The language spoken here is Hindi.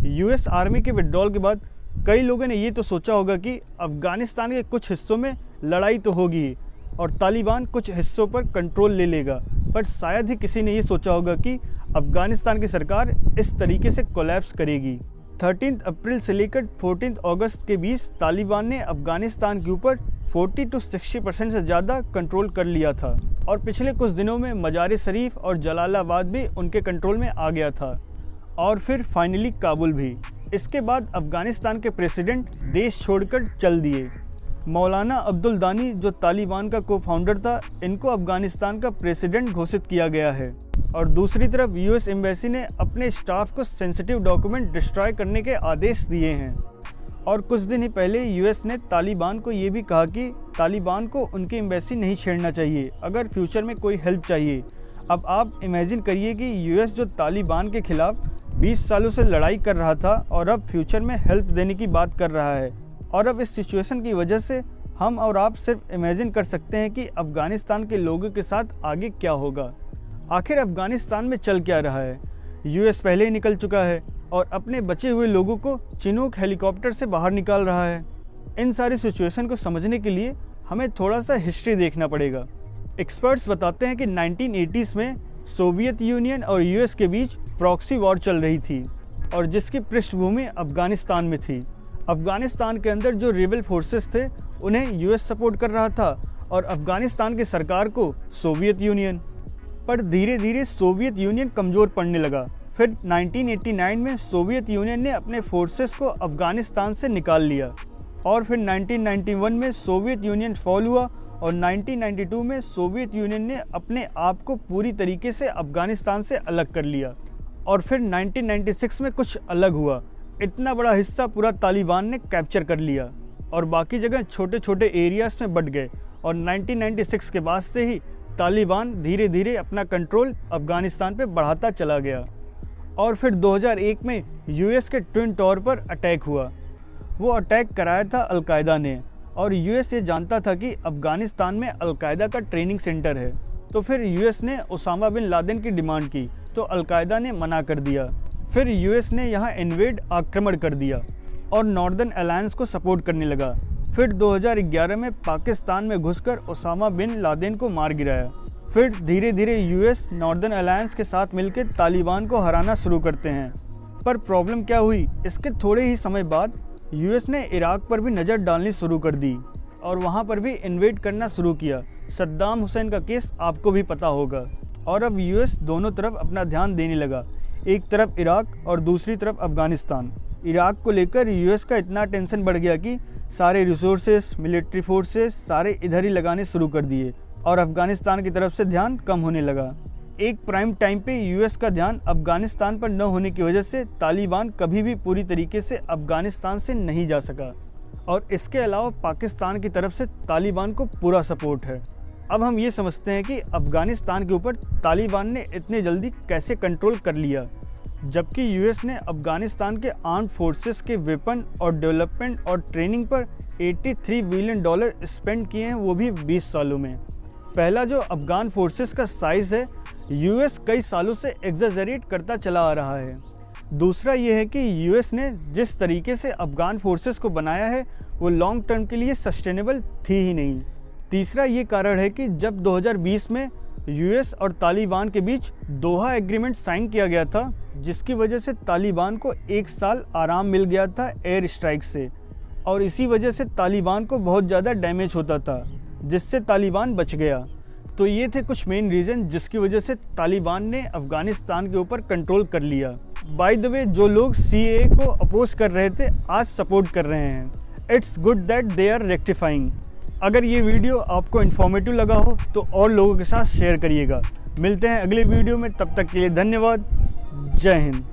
यूएस आर्मी के विड्रॉल के बाद कई लोगों ने ये तो सोचा होगा कि अफ़गानिस्तान के कुछ हिस्सों में लड़ाई तो होगी और तालिबान कुछ हिस्सों पर कंट्रोल ले लेगा, पर शायद ही किसी ने ये सोचा होगा कि अफ़गानिस्तान की सरकार इस तरीके से कोलैप्स करेगी। 13 अप्रैल से लेकर 14 अगस्त के बीच तालिबान ने अफ़गानिस्तान के ऊपर 40 to 60% से ज़्यादा कंट्रोल कर लिया था और पिछले कुछ दिनों में मजार शरीफ और जलालाबाद भी उनके कंट्रोल में आ गया था और फिर फाइनली काबुल भी। इसके बाद अफ़गानिस्तान के प्रेसिडेंट देश छोड़कर चल दिए। मौलाना अब्दुल दानी जो तालिबान का को फाउंडर था, इनको अफ़गानिस्तान का प्रेसिडेंट घोषित किया गया है और दूसरी तरफ यूएस एम्बेसी ने अपने स्टाफ को सेंसिटिव डॉक्यूमेंट डिस्ट्रॉय करने के आदेश दिए हैं। और कुछ दिन ही पहले यूएस ने तालिबान को ये भी कहा कि तालिबान को उनकी एम्बेसी नहीं छेड़ना चाहिए अगर फ्यूचर में कोई हेल्प चाहिए। अब आप इमेजिन करिए कि यूएस जो तालिबान के खिलाफ 20 सालों से लड़ाई कर रहा था और अब फ्यूचर में हेल्प देने की बात कर रहा है। और अब इस सिचुएशन की वजह से हम और आप सिर्फ इमेजिन कर सकते हैं कि अफ़गानिस्तान के लोगों के साथ आगे क्या होगा। आखिर अफ़गानिस्तान में चल क्या रहा है? यूएस पहले ही निकल चुका है और अपने बचे हुए लोगों को चिनूक हेलीकॉप्टर से बाहर निकाल रहा है। इन सारी सिचुएशन को समझने के लिए हमें थोड़ा सा हिस्ट्री देखना पड़ेगा। एक्सपर्ट्स बताते हैं कि 1980s में सोवियत यूनियन और यूएस के बीच प्रॉक्सी वॉर चल रही थी और जिसकी पृष्ठभूमि अफ़गानिस्तान में थी। अफ़गानिस्तान के अंदर जो रिबेल फोर्सेस थे उन्हें यूएस सपोर्ट कर रहा था और अफ़गानिस्तान की सरकार को सोवियत यूनियन। पर धीरे धीरे सोवियत यूनियन कमज़ोर पड़ने लगा। फिर 1989 में सोवियत यूनियन ने अपने फोर्सेस को अफ़गानिस्तान से निकाल लिया और फिर 1991 में सोवियत यूनियन फॉल हुआ और 1992 में सोवियत यूनियन ने अपने आप को पूरी तरीके से अफ़गानिस्तान से अलग कर लिया और फिर 1996 में कुछ अलग हुआ। इतना बड़ा हिस्सा पूरा तालिबान ने कैप्चर कर लिया और बाकी जगह छोटे छोटे एरियाज में बट गए और 1996 के बाद से ही तालिबान धीरे धीरे अपना कंट्रोल अफ़गानिस्तान पे बढ़ाता चला गया। और फिर 2001 में यूएस के ट्विन टावर पर अटैक हुआ। वो अटैक कराया था अलकायदा ने और यूएस ये जानता था कि अफ़गानिस्तान में अलकायदा का ट्रेनिंग सेंटर है। तो फिर यूएस ने ओसामा बिन लादेन की डिमांड की तो अलकायदा ने मना कर दिया। फिर यूएस ने यहाँ इन्वेड आक्रमण कर दिया और नॉर्दर्न अलायंस को सपोर्ट करने लगा। फिर 2011 में पाकिस्तान में घुसकर ओसामा बिन लादेन को मार गिराया। फिर धीरे धीरे यूएस नॉर्दर्न अलायंस के साथ मिलकर तालिबान को हराना शुरू करते हैं। पर प्रॉब्लम क्या हुई, इसके थोड़े ही समय बाद यूएस ने इराक पर भी नज़र डालनी शुरू कर दी और वहाँ पर भी इन्वेड करना शुरू किया। सद्दाम हुसैन का केस आपको भी पता होगा। और अब यूएस दोनों तरफ अपना ध्यान देने लगा, एक तरफ इराक और दूसरी तरफ अफ़गानिस्तान। इराक को लेकर यूएस का इतना टेंशन बढ़ गया कि सारे रिसोर्सेस, मिलिट्री फोर्सेस सारे इधर ही लगाने शुरू कर दिए और अफ़गानिस्तान की तरफ से ध्यान कम होने लगा। एक प्राइम टाइम पे यूएस का ध्यान अफ़गानिस्तान पर न होने की वजह से तालिबान कभी भी पूरी तरीके से अफ़गानिस्तान से नहीं जा सका और इसके अलावा पाकिस्तान की तरफ से तालिबान को पूरा सपोर्ट है। अब हम ये समझते हैं कि अफ़गानिस्तान के ऊपर तालिबान ने इतने जल्दी कैसे कंट्रोल कर लिया, जबकि यूएस ने अफ़गानिस्तान के आर्म्ड फोर्सेस के वेपन और डेवलपमेंट और ट्रेनिंग पर $83 बिलियन स्पेंड किए हैं, वो भी 20 सालों में। पहला जो अफ़गान फोर्सेस का साइज़ है, यूएस कई सालों से एग्जैजरेट करता चला आ रहा है। दूसरा ये है कि यूएस ने जिस तरीके से अफ़गान फोर्सेस को बनाया है वो लॉन्ग टर्म के लिए सस्टेनेबल थी ही नहीं। तीसरा ये कारण है कि जब 2020 में यूएस और तालिबान के बीच दोहा एग्रीमेंट साइन किया गया था, जिसकी वजह से तालिबान को 1 साल आराम मिल गया था एयर स्ट्राइक से और इसी वजह से तालिबान को बहुत ज़्यादा डैमेज होता था, जिससे तालिबान बच गया। तो ये थे कुछ मेन रीज़न जिसकी वजह से तालिबान ने अफ़गानिस्तान के ऊपर कंट्रोल कर लिया। बाय द वे, जो लोग सीएए को अपोज कर रहे थे आज सपोर्ट कर रहे हैं। It's good that they are rectifying. अगर ये वीडियो आपको इन्फॉर्मेटिव लगा हो तो और लोगों के साथ शेयर करिएगा। मिलते हैं अगले वीडियो में, तब तक के लिए धन्यवाद। जय हिंद।